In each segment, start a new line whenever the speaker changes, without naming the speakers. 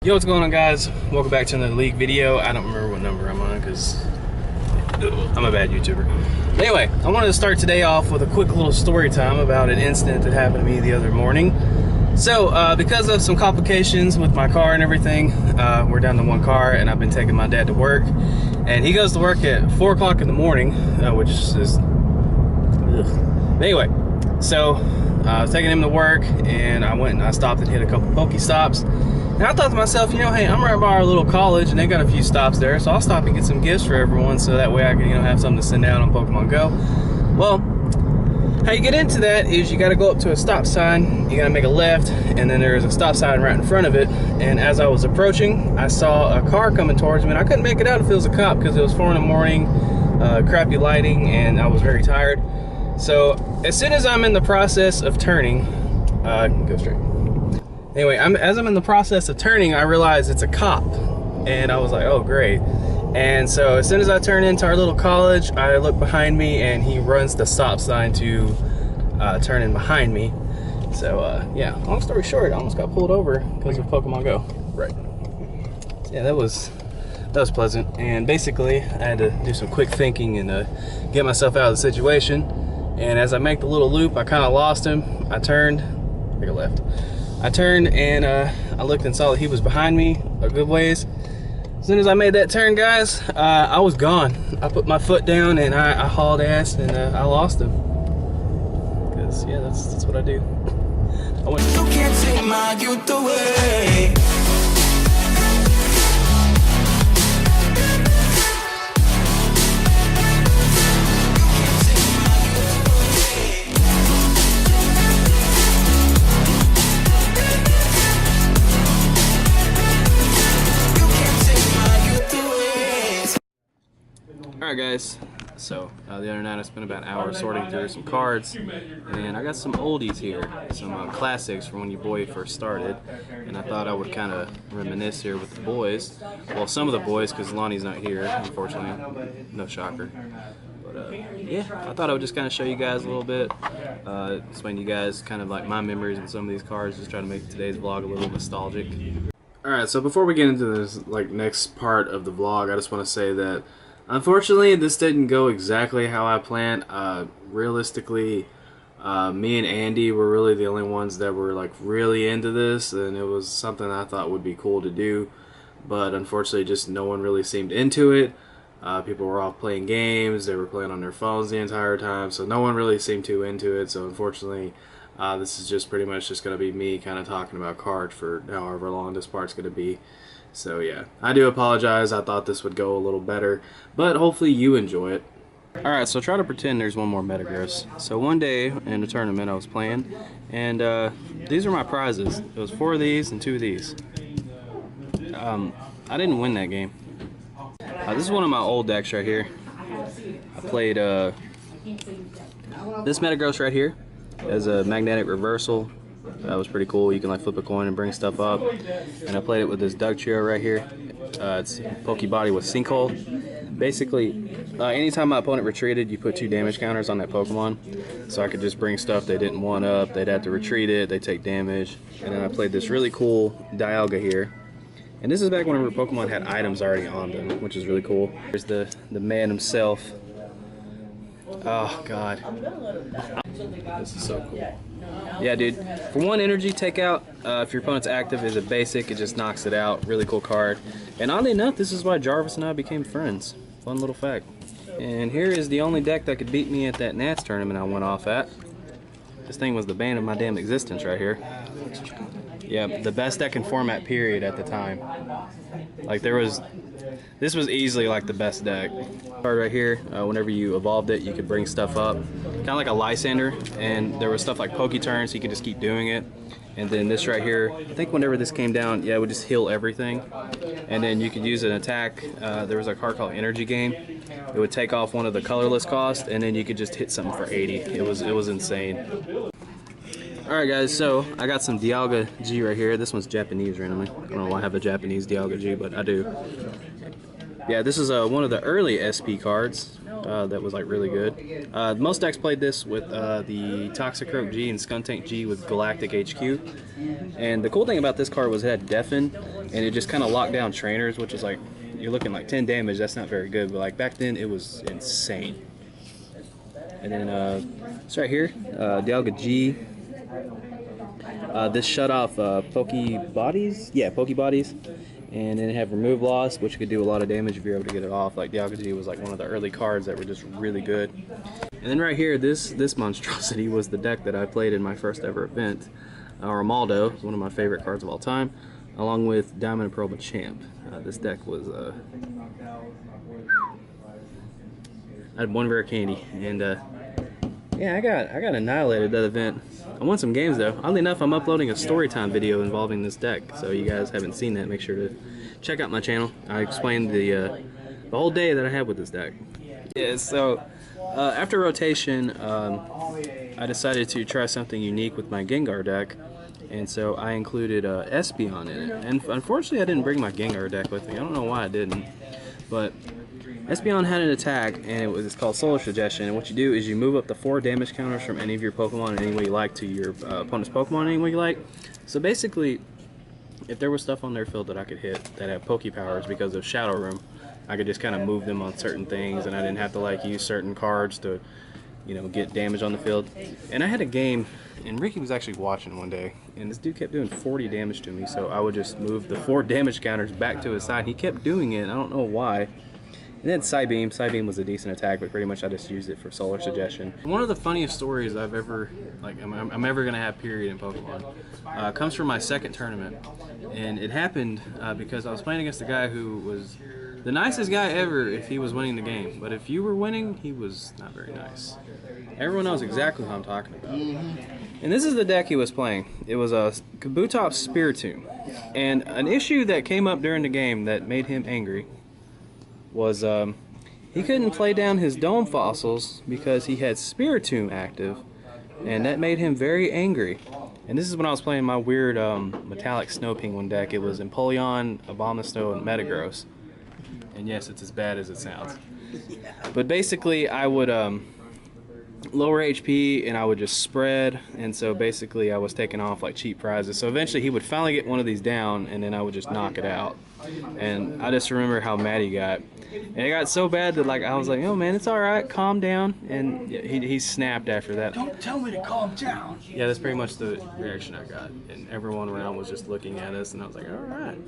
Yo, what's going on, guys? Welcome back to another league video. I don't remember what number I'm on because I'm a bad YouTuber. Anyway, I wanted to start today off with a quick little story time about an incident that happened to me the other morning. So, because of some complications with my car and everything, we're down to one car, and I've been taking my dad to work. And he goes to work at 4 o'clock in the morning, which is... ugh. Anyway, so I was taking him to work, and I went and I stopped and hit a couple Pokestops. And I thought to myself, you know, hey, I'm right by our little college, and they got a few stops there, so I'll stop and get some gifts for everyone, so that way I can, you know, have something to send out on Pokemon Go. Well, how you get into that is you got to go up to a stop sign, you got to make a left, and then there's a stop sign right in front of it. And as I was approaching, I saw a car coming towards me, and I couldn't make it out if it was a cop because it was 4 in the morning, crappy lighting, and I was very tired. So as soon as I'm in the process of turning, go straight. Anyway, as I'm in the process of turning, I realize it's a cop, and I was like, oh great. And so as soon as I turn into our little college, I look behind me, and he runs the stop sign to turn in behind me. So yeah, long story short, I almost got pulled over because of Pokemon Go. Right. Yeah, that was pleasant. And basically, I had to do some quick thinking and get myself out of the situation. And as I make the little loop, I kind of lost him. I turned, make a left. I turned and I looked and saw that he was behind me a good ways. As soon as I made that turn, guys, I was gone. I put my foot down and I hauled ass, and I lost him. Because yeah, that's what I do. You can't take my youth away. Alright guys, so the other night I spent about an hour sorting through some cards, and I got some oldies here, some classics from when your boy first started, and I thought I would kind of reminisce here with the boys. Well, some of the boys, because Lonnie's not here, unfortunately, no shocker. But yeah, I thought I would just kind of show you guys a little bit, explain to you guys kind of like my memories with some of these cards, just try to make today's vlog a little nostalgic. Alright, so before we get into this like next part of the vlog, I just want to say that unfortunately, this didn't go exactly how I planned. Realistically, me and Andy were really the only ones that were like really into this, and it was something I thought would be cool to do. But unfortunately, just no one really seemed into it. People were off playing games, they were playing on their phones the entire time, so no one really seemed too into it. So unfortunately, this is just pretty much just going to be me kind of talking about cards for however long this part's going to be. So yeah, I do apologize. I thought this would go a little better, but hopefully you enjoy it. Alright, so try to pretend there's one more Metagross. So one day in a tournament I was playing, and these are my prizes. It was 4 of these and 2 of these. I didn't win that game. This is one of my old decks right here. I played this Metagross right here as a magnetic reversal. That was pretty cool. You can like flip a coin and bring stuff up. And I played it with this Doug Trio right here. It's Pokebody with Sinkhole. Basically, anytime my opponent retreated, you put 2 damage counters on that Pokemon. So I could just bring stuff they didn't want up. They'd have to retreat it. They take damage. And then I played this really cool Dialga here. And this is back whenever Pokemon had items already on them, which is really cool. There's the man himself. Oh, God. This is so cool. Yeah, dude. For 1 energy takeout, if your opponent's active, is a basic. It just knocks it out. Really cool card. And oddly enough, this is why Jarvis and I became friends. Fun little fact. And here is the only deck that could beat me at that Nats tournament I went off at. This thing was the bane of my damn existence right here. Yeah, the best deck in format period at the time. Like this was easily like the best deck. Card right here, whenever you evolved it, you could bring stuff up. Kind of like a Lysander, and there was stuff like Poke Turn, so you could just keep doing it. And then this right here, I think whenever this came down, yeah, it would just heal everything. And then you could use an attack. There was a card called Energy Game. It would take off one of the colorless cost, and then you could just hit something for 80. It was insane. Alright guys, so I got some Dialga G right here. This one's Japanese randomly. I don't know why I have a Japanese Dialga G, but I do. Yeah, this is one of the early SP cards. that was like really good. Most decks played this with the Toxicroak G and Skuntank G with Galactic HQ. And the cool thing about this card was it had Deafen, and it just kind of locked down trainers, which is like, you're looking like 10 damage, that's not very good, but like back then it was insane. And then it's right here, Dialga G. This shut off Poke Bodies, yeah, Poke Bodies. And then it have Remove Loss, which could do a lot of damage if you're able to get it off. Like Dialga G was like one of the early cards that were just really good. And then right here, this monstrosity was the deck that I played in my first ever event. Armaldo is one of my favorite cards of all time, along with Diamond and Pearl Machamp. This deck was I had one rare candy, and yeah, I got annihilated that event. I won some games though. Oddly enough, I'm uploading a storytime video involving this deck, so you guys haven't seen that, make sure to check out my channel. I explained the whole day that I had with this deck. Yeah, so after rotation, I decided to try something unique with my Gengar deck, and so I included Espeon in it. And unfortunately, I didn't bring my Gengar deck with me. I don't know why I didn't, but Espeon had an attack, and it's called Solar Suggestion. And what you do is you move up the 4 damage counters from any of your Pokemon in any way you like to your opponent's Pokemon in any way you like. So basically, if there was stuff on their field that I could hit that have Poke Powers because of Shadow Room, I could just kind of move them on certain things, and I didn't have to like use certain cards to, you know, get damage on the field. And I had a game, and Ricky was actually watching one day, and this dude kept doing 40 damage to me, so I would just move the 4 damage counters back to his side. He kept doing it, I don't know why. And then Psybeam. Psybeam was a decent attack, but pretty much I just used it for Solar Suggestion. One of the funniest stories I've ever, like, I'm ever gonna have, period, in Pokemon, comes from my second tournament, and it happened because I was playing against a guy who was the nicest guy ever if he was winning the game, but if you were winning, he was not very nice. Everyone knows exactly who I'm talking about. And this is the deck he was playing. It was a Kabutops Spiritomb, and an issue that came up during the game that made him angry was he couldn't play down his Dome Fossils because he had Spiritomb active, and that made him very angry. And this is when I was playing my weird metallic Snow Penguin deck. It was Empoleon, Abomasnow, and Metagross. And yes, it's as bad as it sounds. But basically, I would lower HP and I would just spread, and so basically I was taking off like cheap prizes. So eventually he would finally get one of these down, and then I would just knock it out. And I just remember how mad he got. And it got so bad that like I was like, "Oh man, it's all right, calm down." And he snapped after that.
Don't tell me to calm down.
Yeah, that's pretty much the reaction I got. And everyone around was just looking at us, and I was like, "All right."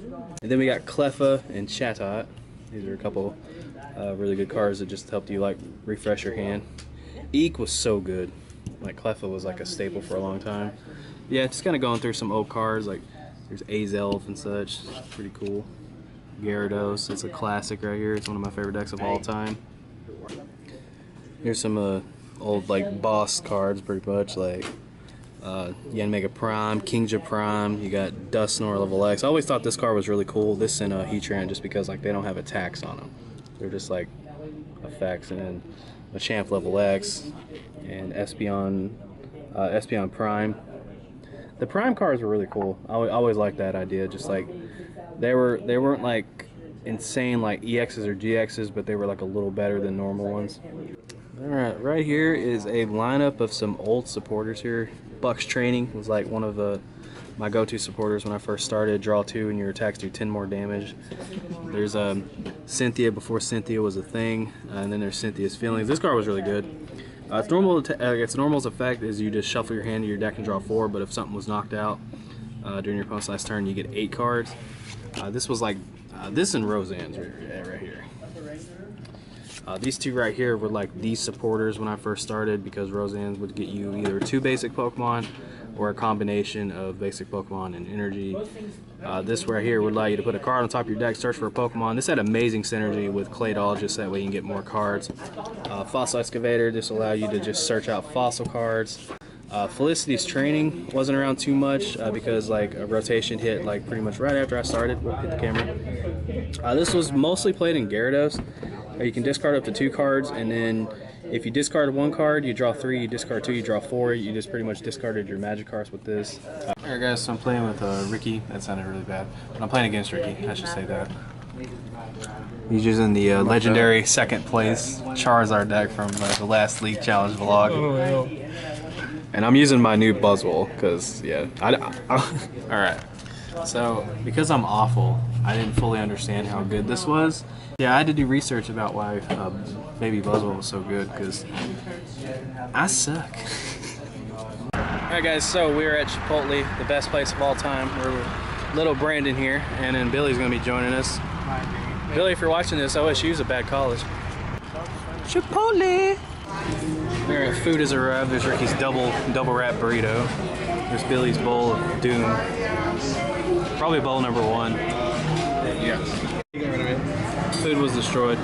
And then we got Cleffa and Chatot. These are a couple really good cards that just helped you like refresh your hand. Eek was so good. Like Cleffa was like a staple for a long time. Yeah, just kind of going through some old cards, like there's Azelf and such. Pretty cool. Gyarados, it's a classic right here. It's one of my favorite decks of all time. Here's some old like boss cards, pretty much, like Yanmega Prime, Kingja Prime. You got Dusknoir level X. I always thought this card was really cool. This and Heatran, just because like they don't have attacks on them. They're just like effects. And then Machamp level X and Espeon Prime. The Prime cards were really cool. I always liked that idea. Just like they weren't like insane like EXs or GXs, but they were like a little better than normal ones. Alright, right here is a lineup of some old supporters here. Buck's Training was like one of my go-to supporters when I first started. Draw 2 and your attacks do 10 more damage. There's Cynthia before Cynthia was a thing, and then there's Cynthia's Feelings. This card was really good. Its normal's effect is you just shuffle your hand to your deck and draw 4, but if something was knocked out during your opponent's last turn, you get 8 cards. This was like this and Roseanne's right here. These two right here were like these supporters when I first started, because Roseanne's would get you either 2 basic Pokemon or a combination of basic Pokemon and energy. This right here would allow you to put a card on top of your deck, search for a Pokemon. This had amazing synergy with Claydologist, that way you can get more cards. Fossil Excavator, this will allow you to just search out fossil cards. Felicity's Training wasn't around too much because like a rotation hit like pretty much right after I started. We'll hit the camera. This was mostly played in Gyarados. You can discard up to 2 cards, and then if you discard 1 card, you draw 3, you discard 2, you draw 4. You just pretty much discarded your magic cards with this. Alright guys, so I'm playing with Ricky. That sounded really bad. But I'm playing against Ricky, I should say that. He's using the legendary second place Charizard deck from the last League Challenge vlog. Oh, and I'm using my new Buzzwole because, yeah. Alright. So, because I'm awful, I didn't fully understand how good this was. Yeah, I had to do research about why Baby Buzzwole was so good because I suck. Alright guys, so we're at Chipotle, the best place of all time. We're with little Brandon here, and then Billy's going to be joining us. Billy, if you're watching this, OSU's a bad college. Chipotle! Alright, food has arrived. There's Ricky's double wrap burrito. There's Billy's bowl of doom. Probably bowl number 1. Yeah. Food was destroyed.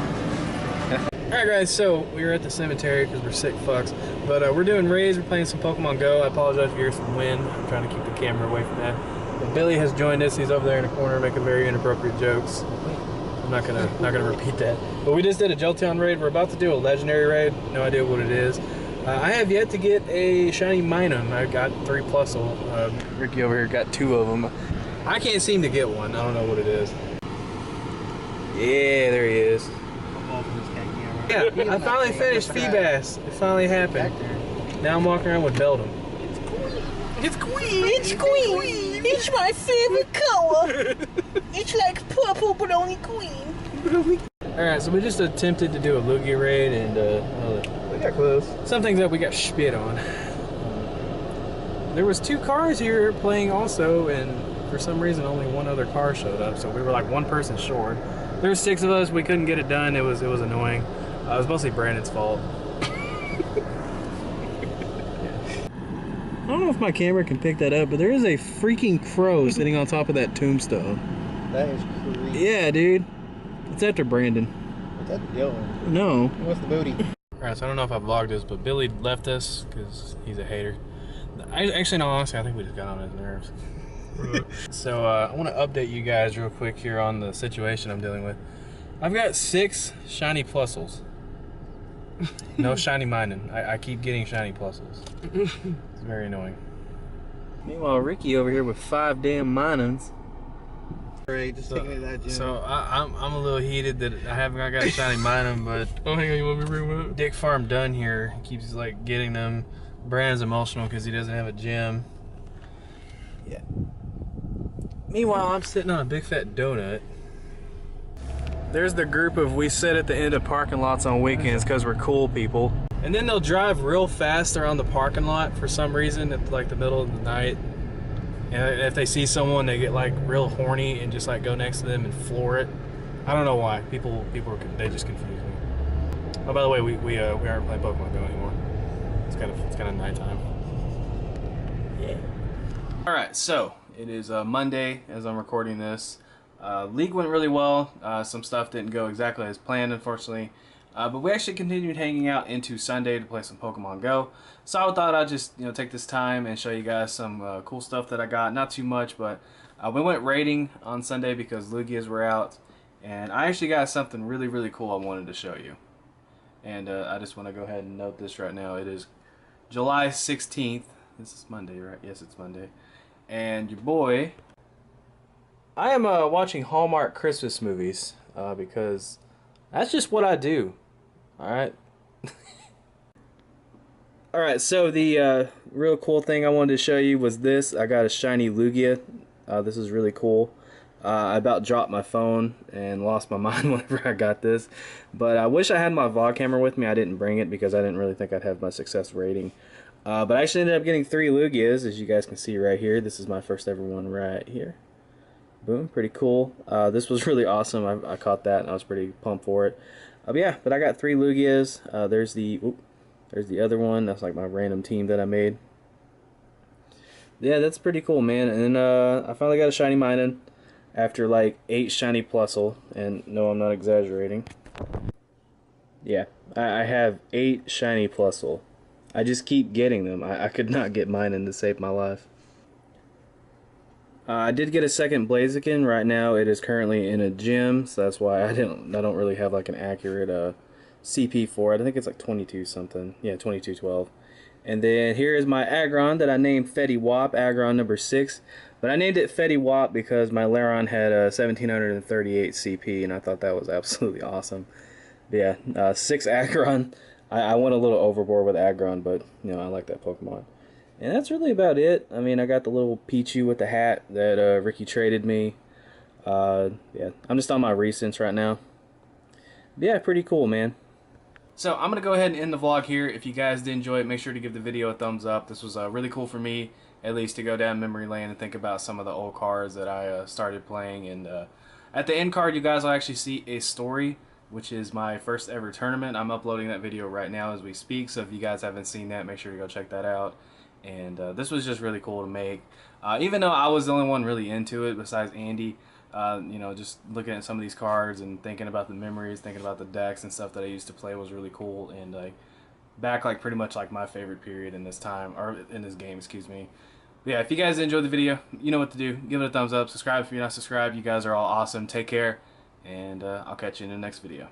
Alright guys, so we were at the cemetery because we're sick fucks. But we're doing raids, we're playing some Pokemon Go. I apologize if you hear some wind. I'm trying to keep the camera away from that. But Billy has joined us. He's over there in the corner making very inappropriate jokes. I'm not gonna repeat that. But we just did a Jolteon raid. We're about to do a legendary raid. No idea what it is. I have yet to get a shiny Minun. I got 3 Plusle. Ricky over here got 2 of them. I can't seem to get one. I don't know what it is. Yeah, there he is. Yeah, I finally finished Feebas. It finally happened. Now I'm walking around with Beldum. It's Queen! It's Queen! It's my favorite color! It's like purple, but only Queen. Alright, so we just attempted to do a Lugia raid, and we got close. Some things that we got spit on. There was 2 cars here playing also, and for some reason only 1 other car showed up, so we were like 1 person short. There were 6 of us, we couldn't get it done, it was annoying. It was mostly Brandon's fault. I don't know if my camera can pick that up, but there is a freaking crow sitting on top of that tombstone.
That is creepy.
Yeah, dude. It's after Brandon.
What's that yelling?
No.
What's the booty?
Alright, so I don't know if I vlogged this, but Billy left us because he's a hater. Actually, no, honestly, I think we just got on his nerves. So, I want to update you guys real quick here on the situation I'm dealing with. I've got 6 shiny Plusles. No shiny Minun. I keep getting shiny Plusles. It's very annoying. Meanwhile, Ricky over here with 5 damn Minuns.
Right, just taking it that gym.
So I'm a little heated that I got a shiny Minun, but
Oh, hang on, you want me to bring one up?
Dick Farm Dunn here keeps like getting them. Brandon's emotional because he doesn't have a gym. Yeah. Meanwhile, I'm sitting on a big fat donut. There's the group of we sit at the end of parking lots on weekends because we're cool people. And then they'll drive real fast around the parking lot for some reason at like the middle of the night. And if they see someone, they get like real horny and just like go next to them and floor it. I don't know why. People they just confuse me. Oh, by the way, we aren't playing Pokemon Go anymore. It's kind of nighttime. Yeah. All right, so it is Monday as I'm recording this. League went really well. Some stuff didn't go exactly as planned, unfortunately. But we actually continued hanging out into Sunday to play some Pokemon Go. So I thought I'd just take this time and show you guys some cool stuff that I got. Not too much, but we went raiding on Sunday because Lugias were out. And I actually got something really, really cool I wanted to show you. And I just want to go ahead and note this right now. It is July 16th. This is Monday, right? Yes, it's Monday. And your boy... I am watching Hallmark Christmas movies because that's just what I do. Alright? Alright, so the real cool thing I wanted to show you was this. I got a shiny Lugia. This is really cool. I about dropped my phone and lost my mind whenever I got this. But I wish I had my vlog camera with me. I didn't bring it because I didn't really think I'd have much success rating. But I actually ended up getting 3 Lugias, as you guys can see right here. This is my first ever one right here. Boom, pretty cool. This was really awesome. I caught that and I was pretty pumped for it. Yeah, but I got 3 Lugias. There's the other one. That's like my random team that I made. Yeah, that's pretty cool, man. And then I finally got a shiny Minun after like 8 shiny Plusle. And no, I'm not exaggerating. Yeah, I have 8 shiny Plusle. I just keep getting them. I could not get Minun to save my life. I did get a second Blaziken. Right now it is currently in a gym, so that's why I don't really have like an accurate CP for it. I think it's like 22 something. Yeah, 2212. And then here is my Aggron that I named Fetty Wap, Aggron number 6. But I named it Fetty Wap because my Laron had a 1738 CP, and I thought that was absolutely awesome. But yeah, 6 Aggron. I went a little overboard with Aggron, but you know, I like that Pokemon. And that's really about it. I mean, I got the little Pichu with the hat that Ricky traded me. Yeah, I'm just on my recents right now. But yeah, pretty cool, man. So I'm going to go ahead and end the vlog here. If you guys did enjoy it, make sure to give the video a thumbs up. This was really cool for me, at least, to go down memory lane and think about some of the old cards that I started playing. And at the end card, you guys will actually see a story, which is my first ever tournament. I'm uploading that video right now as we speak, so if you guys haven't seen that, make sure to go check that out. And this was just really cool to make. Even though I was the only one really into it besides Andy, you know, just looking at some of these cards and thinking about the memories, thinking about the decks and stuff that I used to play was really cool. And like back like pretty much like my favorite period in this time, or in this game, excuse me. But yeah, if you guys enjoyed the video, you know what to do. Give it a thumbs up, subscribe if you're not subscribed. You guys are all awesome. Take care, and I'll catch you in the next video.